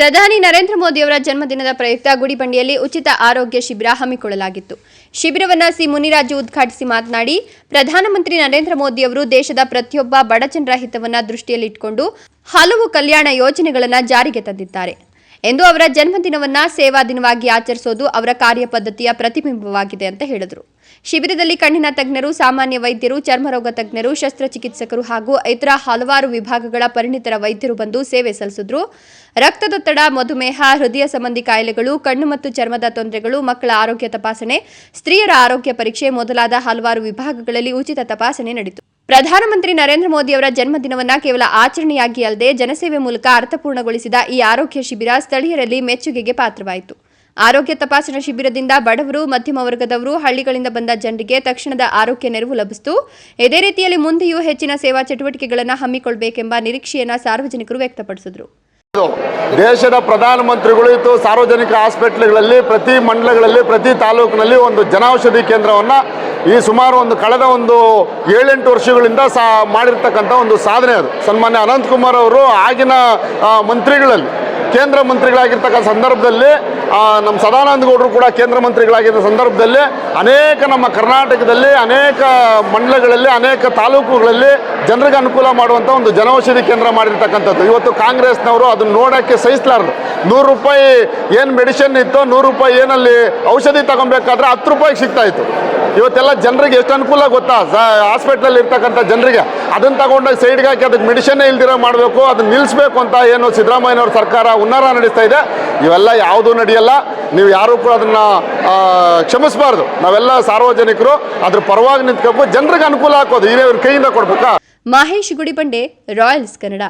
ಪ್ರಧಾನಿ ನರೇಂದ್ರ ಮೋದಿ ಅವರ ಜನ್ಮದಿನದ ಪ್ರಯುಕ್ತ ಗುಡಿಬಂಡೆಯಲ್ಲಿ ಉಚಿತ ಆರೋಗ್ಯ ಶಿಬಿರ ಹಮ್ಮಿಕೊಳ್ಳಲಾಗಿತ್ತು. ಶಿಬಿರವನ್ನು ಸಿ ಮುನಿರಾಜು ಉದ್ಘಾಟಿಸಿ ಮಾತನಾಡಿ, ಪ್ರಧಾನಮಂತ್ರಿ ನರೇಂದ್ರ ಮೋದಿ ಅವರು ದೇಶದ ಪ್ರತಿಯೊಬ್ಬ ಬಡಜನರ ಹಿತವನ್ನು ದೃಷ್ಟಿಯಲ್ಲಿಟ್ಟುಕೊಂಡು ಹಲವು ಕಲ್ಯಾಣ ಯೋಜನೆಗಳನ್ನು ಜಾರಿಗೆ ತಂದಿದ್ದಾರೆ ಎಂದು ಅವರ ಜನ್ಮದಿನವನ್ನು ಸೇವಾ ದಿನವಾಗಿ ಆಚರಿಸುವುದು ಅವರ ಕಾರ್ಯಪದ್ಧತಿಯ ಪ್ರತಿಬಿಂಬವಾಗಿದೆ ಅಂತ ಹೇಳಿದರು. ಶಿಬಿರದಲ್ಲಿ ಕಣ್ಣಿನ ತಜ್ಞರು, ಸಾಮಾನ್ಯ ವೈದ್ಯರು, ಚರ್ಮರೋಗ ತಜ್ಞರು, ಶಸ್ತ್ರಚಿಕಿತ್ಸಕರು ಹಾಗೂ ಇತರ ಹಲವಾರು ವಿಭಾಗಗಳ ಪರಿಣಿತರ ವೈದ್ಯರು ಬಂದು ಸೇವೆ ಸಲ್ಲಿಸಿದ್ರು. ರಕ್ತದೊತ್ತಡ, ಮಧುಮೇಹ, ಹೃದಯ ಸಂಬಂಧಿ ಕಾಯಿಲೆಗಳು, ಕಣ್ಣು ಮತ್ತು ಚರ್ಮದ ತೊಂದರೆಗಳು, ಮಕ್ಕಳ ಆರೋಗ್ಯ ತಪಾಸಣೆ, ಸ್ತ್ರೀಯರ ಆರೋಗ್ಯ ಪರೀಕ್ಷೆ ಮೊದಲಾದ ಹಲವಾರು ವಿಭಾಗಗಳಲ್ಲಿ ಉಚಿತ ತಪಾಸಣೆ ನಡೆಯಿತು. ಪ್ರಧಾನಮಂತ್ರಿ ನರೇಂದ್ರ ಮೋದಿ ಅವರ ಜನ್ಮದಿನವನ್ನು ಕೇವಲ ಆಚರಣೆಯಾಗಿ ಅಲ್ಲದೆ ಜನಸೇವೆ ಮೂಲಕ ಅರ್ಥಪೂರ್ಣಗೊಳಿಸಿದ ಈ ಆರೋಗ್ಯ ಶಿಬಿರ ಸ್ಥಳೀಯರಲ್ಲಿ ಮೆಚ್ಚುಗೆಗೆ ಪಾತ್ರವಾಯಿತು. ಆರೋಗ್ಯ ತಪಾಸಣಾ ಶಿಬಿರದಿಂದ ಬಡವರು, ಮಧ್ಯಮ ವರ್ಗದವರು, ಹಳ್ಳಿಗಳಿಂದ ಬಂದ ಜನರಿಗೆ ತಕ್ಷಣದ ಆರೋಗ್ಯ ನೆರವು ಲಭಿಸಿತು. ಇದೇ ರೀತಿಯಲ್ಲಿ ಮುಂದೆಯೂ ಹೆಚ್ಚಿನ ಸೇವಾ ಚಟುವಟಿಕೆಗಳನ್ನು ಹಮ್ಮಿಕೊಳ್ಳಬೇಕೆಂಬ ನಿರೀಕ್ಷೆಯನ್ನು ಸಾರ್ವಜನಿಕರು ವ್ಯಕ್ತಪಡಿಸಿದರು. ದೇಶದ ಪ್ರಧಾನಮಂತ್ರಿಗಳು ಇತ್ತು ಸಾರ್ವಜನಿಕ ಹಾಸ್ಪಿಟಲ್ಗಳಲ್ಲಿ, ಪ್ರತಿ ಮಂಡಲಗಳಲ್ಲಿ, ಪ್ರತಿ ತಾಲೂಕಿನಲ್ಲಿ ಒಂದು ಜನೌಷಧಿ ಕೇಂದ್ರವನ್ನು ಈ ಸುಮಾರು ಕಳೆದ 7-8 ವರ್ಷಗಳಿಂದ ಮಾಡಿರ್ತಕ್ಕಂಥ ಒಂದು ಸಾಧನೆ ಅದು. ಸನ್ಮಾನ್ಯ ಅನಂತಕುಮಾರ್ ಅವರು ಆಗಿನ ಮಂತ್ರಿಗಳಲ್ಲಿ ಕೇಂದ್ರ ಮಂತ್ರಿಗಳಾಗಿರ್ತಕ್ಕಂಥ ಸಂದರ್ಭದಲ್ಲಿ, ನಮ್ಮ ಸದಾನಂದ ಗೌಡರು ಕೂಡ ಕೇಂದ್ರ ಮಂತ್ರಿಗಳಾಗಿದ್ದ ಸಂದರ್ಭದಲ್ಲಿ ಅನೇಕ ನಮ್ಮ ಕರ್ನಾಟಕದಲ್ಲಿ ಅನೇಕ ಮಂಡಲಗಳಲ್ಲಿ, ಅನೇಕ ತಾಲೂಕುಗಳಲ್ಲಿ ಜನರಿಗೆ ಅನುಕೂಲ ಮಾಡುವಂಥ ಒಂದು ಜನೌಷಧಿ ಕೇಂದ್ರ ಮಾಡಿರ್ತಕ್ಕಂಥದ್ದು. ಇವತ್ತು ಕಾಂಗ್ರೆಸ್ನವರು ಅದನ್ನು ನೋಡೋಕ್ಕೆ ಸಹಿಸಲಾರದು. 100 ರೂಪಾಯಿ ಏನು ಮೆಡಿಸಿನ್ ಇತ್ತು, 100 ರೂಪಾಯಿ ಏನಲ್ಲಿ ಔಷಧಿ ತಗೊಬೇಕಾದ್ರೆ 10 ರೂಪಾಯಿಗೆ ಸಿಗ್ತಾ ಇತ್ತು. ಇವತ್ತೆಲ್ಲ ಜನರಿಗೆ ಎಷ್ಟು ಅನುಕೂಲ ಗೊತ್ತಾ, ಹಾಸ್ಪಿಟ್ಲಲ್ಲಿ ಇರ್ತಕ್ಕಂಥ ಜನರಿಗೆ. ಅದನ್ನು ತಗೊಂಡಾಗ ಸೈಡ್ಗೆ ಹಾಕಿ ಅದಕ್ಕೆ ಮೆಡಿಸಿನ್ನೇ ಇಲ್ದಿರ ಮಾಡಬೇಕು, ಅದನ್ನು ನಿಲ್ಲಿಸಬೇಕು ಅಂತ ಏನು ಸಿದ್ದರಾಮಯ್ಯನವ್ರ ಸರ್ಕಾರ ಹುನ್ನಾರ ನಡೆಸ್ತಾ ಇದೆ. ಇವೆಲ್ಲ ಯಾವುದೂ ನಡೆಯಲ್ಲ. ನೀವು ಯಾರೂ ಕೂಡ ಅದನ್ನು ಕ್ಷಮಿಸಬಾರ್ದು. ನಾವೆಲ್ಲ ಸಾರ್ವಜನಿಕರು ಅದ್ರ ಪರವಾಗಿ ನಿಂತ್ಕೋಬೇಕು, ಜನರಿಗೆ ಅನುಕೂಲ ಹಾಕೋದು ಹಿರಿಯವ್ರ ಕೈಯಿಂದ ಕೊಡ್ಬೇಕಾ. ಮಹೇಶ್ ಗುಡಿಬಂಡೆ, ರಾಯಲ್ಸ್ ಕನ್ನಡ.